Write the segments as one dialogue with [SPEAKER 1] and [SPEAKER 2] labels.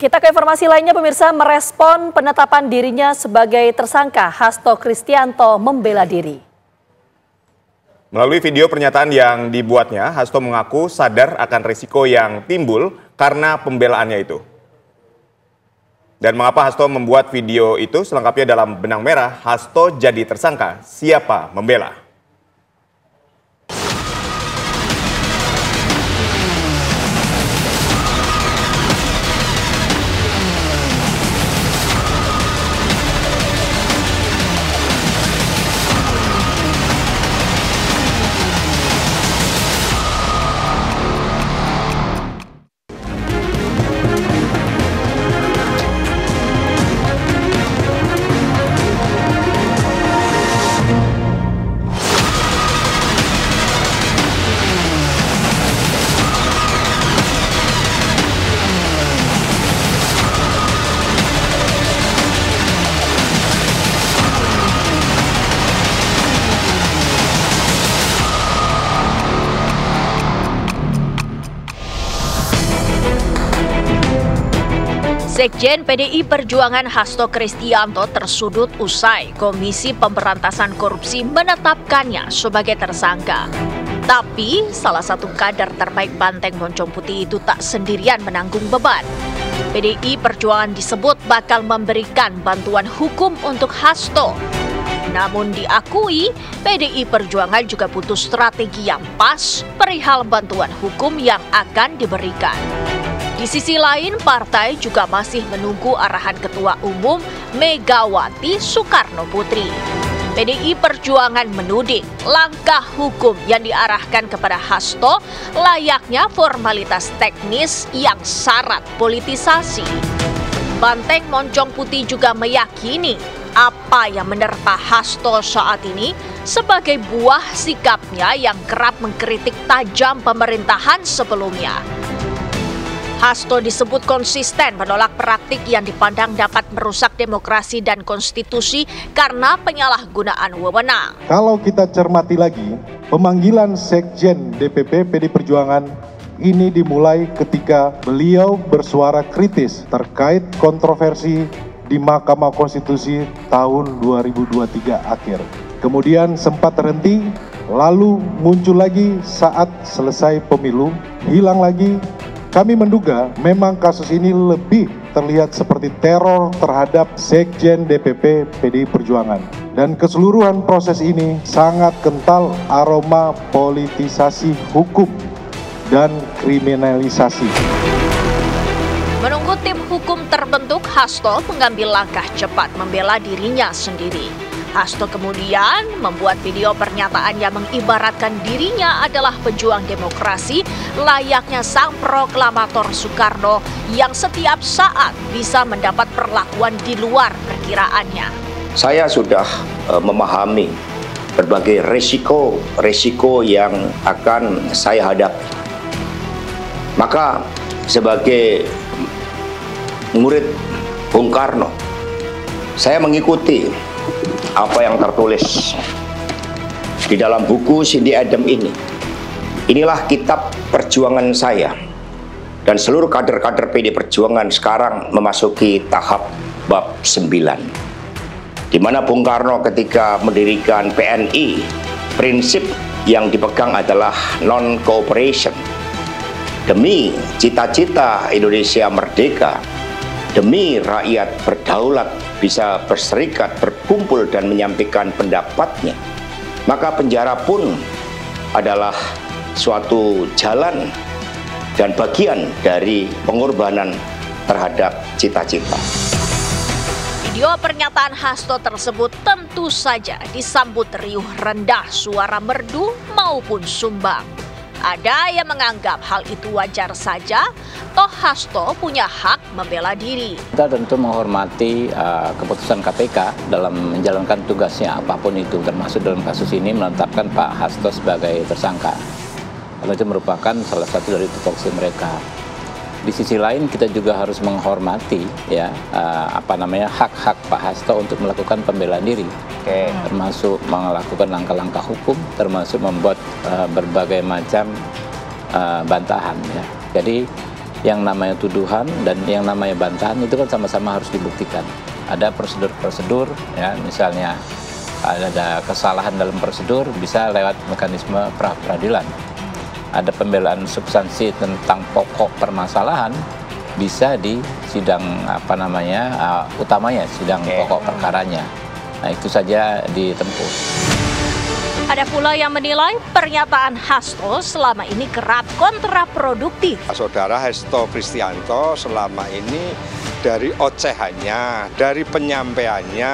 [SPEAKER 1] Kita ke informasi lainnya, pemirsa. Merespon penetapan dirinya sebagai tersangka, Hasto Kristianto membela diri.
[SPEAKER 2] Melalui video pernyataan yang dibuatnya, Hasto mengaku sadar akan risiko yang timbul karena pembelaannya itu. Dan mengapa Hasto membuat video itu? Selengkapnya dalam Benang Merah, Hasto jadi tersangka, siapa membela?
[SPEAKER 3] Sekjen PDI Perjuangan Hasto Kristianto tersudut usai Komisi Pemberantasan Korupsi menetapkannya sebagai tersangka. Tapi salah satu kader terbaik Banteng Moncong Putih itu tak sendirian menanggung beban. PDI Perjuangan disebut bakal memberikan bantuan hukum untuk Hasto. Namun diakui PDI Perjuangan juga butuh strategi yang pas perihal bantuan hukum yang akan diberikan. Di sisi lain, partai juga masih menunggu arahan Ketua Umum Megawati Soekarno Putri. PDI Perjuangan menuding langkah hukum yang diarahkan kepada Hasto layaknya formalitas teknis yang syarat politisasi. Banteng Moncong Putih juga meyakini apa yang menerpa Hasto saat ini sebagai buah sikapnya yang kerap mengkritik tajam pemerintahan sebelumnya. Hasto disebut konsisten menolak praktik yang dipandang dapat merusak demokrasi dan konstitusi karena penyalahgunaan wewenang.
[SPEAKER 4] Kalau kita cermati lagi, pemanggilan Sekjen DPP PD Perjuangan ini dimulai ketika beliau bersuara kritis terkait kontroversi di Mahkamah Konstitusi tahun 2023 akhir. Kemudian sempat terhenti, lalu muncul lagi saat selesai pemilu, hilang lagi. Kami menduga memang kasus ini lebih terlihat seperti teror terhadap Sekjen DPP PDI Perjuangan. Dan keseluruhan proses ini sangat kental aroma politisasi hukum dan kriminalisasi.
[SPEAKER 3] Menunggu tim hukum terbentuk, Hasto mengambil langkah cepat membela dirinya sendiri. Hasto kemudian membuat video pernyataan yang mengibaratkan dirinya adalah pejuang demokrasi layaknya sang proklamator Soekarno yang setiap saat bisa mendapat perlakuan di luar perkiraannya.
[SPEAKER 5] Saya sudah memahami berbagai resiko yang akan saya hadapi. Maka sebagai murid Bung Karno, saya mengikuti apa yang tertulis di dalam buku Cindy Adams ini. Inilah kitab perjuangan saya. Dan seluruh kader-kader PD Perjuangan sekarang memasuki tahap bab 9. Di mana Bung Karno ketika mendirikan PNI, prinsip yang dipegang adalah non-cooperation. Demi cita-cita Indonesia merdeka, demi rakyat berdaulat, bisa berserikat, berkumpul, dan menyampaikan pendapatnya, maka penjara pun adalah suatu jalan dan bagian dari pengorbanan terhadap cita-cita.
[SPEAKER 3] Video pernyataan Hasto tersebut tentu saja disambut riuh rendah suara merdu maupun sumbang. Ada yang menganggap hal itu wajar saja, toh Hasto punya hak membela diri.
[SPEAKER 6] Kita tentu menghormati keputusan KPK dalam menjalankan tugasnya apapun itu, termasuk dalam kasus ini menetapkan Pak Hasto sebagai tersangka. Karena itu merupakan salah satu dari tupoksi mereka. Di sisi lain kita juga harus menghormati hak-hak Pak Hasto untuk melakukan pembelaan diri, termasuk melakukan langkah-langkah hukum, termasuk membuat berbagai macam bantahan. Ya. Jadi yang namanya tuduhan dan yang namanya bantahan itu kan sama-sama harus dibuktikan. Ada prosedur-prosedur, ya, misalnya ada kesalahan dalam prosedur bisa lewat mekanisme pra-peradilan. Ada pembelaan substansi tentang pokok permasalahan bisa di sidang utamanya, sidang pokok perkaranya. Nah, itu saja ditempuh.
[SPEAKER 3] Ada pula yang menilai pernyataan Hasto selama ini kerap kontraproduktif.
[SPEAKER 7] Saudara Hasto Kristianto selama ini dari ocehannya, dari penyampaiannya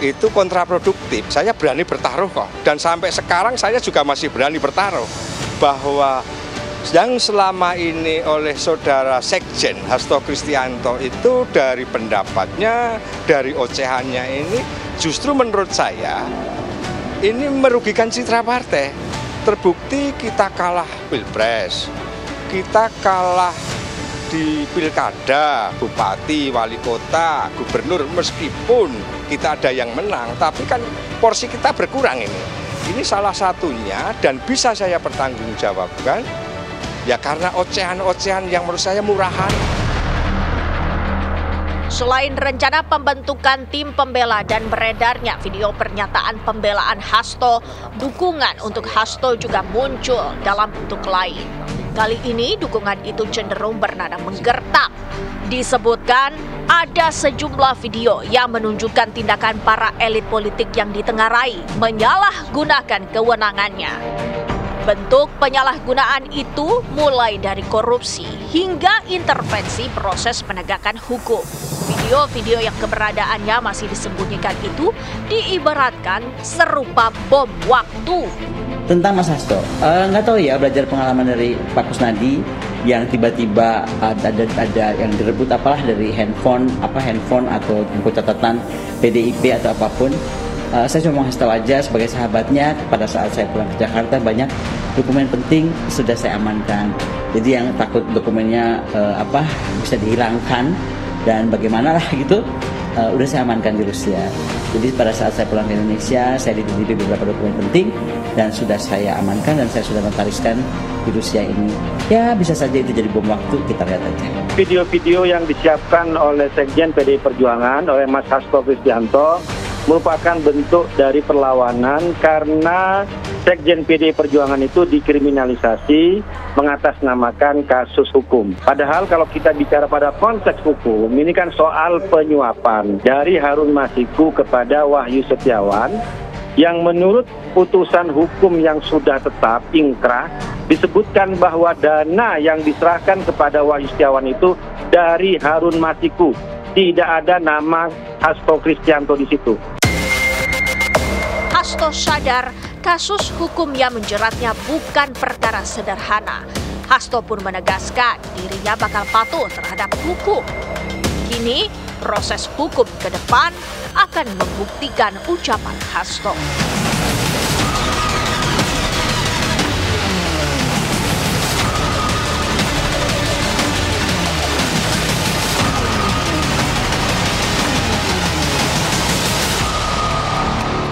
[SPEAKER 7] itu kontraproduktif. Saya berani bertaruh kok, dan sampai sekarang saya juga masih berani bertaruh bahwa yang selama ini oleh saudara Sekjen Hasto Kristianto itu dari pendapatnya, dari ocehannya ini justru menurut saya ini merugikan citra partai. Terbukti kita kalah pilpres, kita kalah di pilkada, bupati, wali kota, gubernur, meskipun kita ada yang menang, tapi kan porsi kita berkurang ini. Ini salah satunya dan bisa saya pertanggungjawabkan ya karena ocehan-ocehan yang menurut saya murahan.
[SPEAKER 3] Selain rencana pembentukan tim pembela dan beredarnya video pernyataan pembelaan Hasto, dukungan untuk Hasto juga muncul dalam bentuk lain. Kali ini dukungan itu cenderung bernada menggertak. Disebutkan ada sejumlah video yang menunjukkan tindakan para elit politik yang ditengarai menyalahgunakan kewenangannya. Bentuk penyalahgunaan itu mulai dari korupsi hingga intervensi proses penegakan hukum. Video-video yang keberadaannya masih disembunyikan itu diibaratkan serupa bom waktu.
[SPEAKER 8] Tentang Mas Hasto, nggak tahu ya, belajar pengalaman dari Pak Kusnadi yang tiba-tiba ada yang direbut apalah dari handphone atau buku catatan PDIP atau apapun. Saya cuma ngasih tahu aja sebagai sahabatnya, pada saat saya pulang ke Jakarta banyak dokumen penting sudah saya amankan. Jadi yang takut dokumennya bisa dihilangkan dan bagaimana lah gitu, udah saya amankan di Rusia. Jadi pada saat saya pulang ke Indonesia, saya dititipi beberapa dokumen penting dan sudah saya amankan dan saya sudah notariskan di Rusia ini. Ya bisa saja itu jadi bom waktu, kita lihat aja.
[SPEAKER 9] Video-video yang disiapkan oleh Sekjen PDI Perjuangan oleh Mas Hasto Kristianto merupakan bentuk dari perlawanan karena Sekjen PDI Perjuangan itu dikriminalisasi mengatasnamakan kasus hukum. Padahal kalau kita bicara pada konteks hukum, ini kan soal penyuapan dari Harun Masiku kepada Wahyu Setiawan yang menurut putusan hukum yang sudah tetap ingkrah disebutkan bahwa dana yang diserahkan kepada Wahyu Setiawan itu dari Harun Masiku. Tidak ada nama Hasto Kristianto di situ.
[SPEAKER 3] Hasto sadar kasus hukum yang menjeratnya bukan perkara sederhana. Hasto pun menegaskan dirinya bakal patuh terhadap hukum. Kini proses hukum ke depan akan membuktikan ucapan Hasto.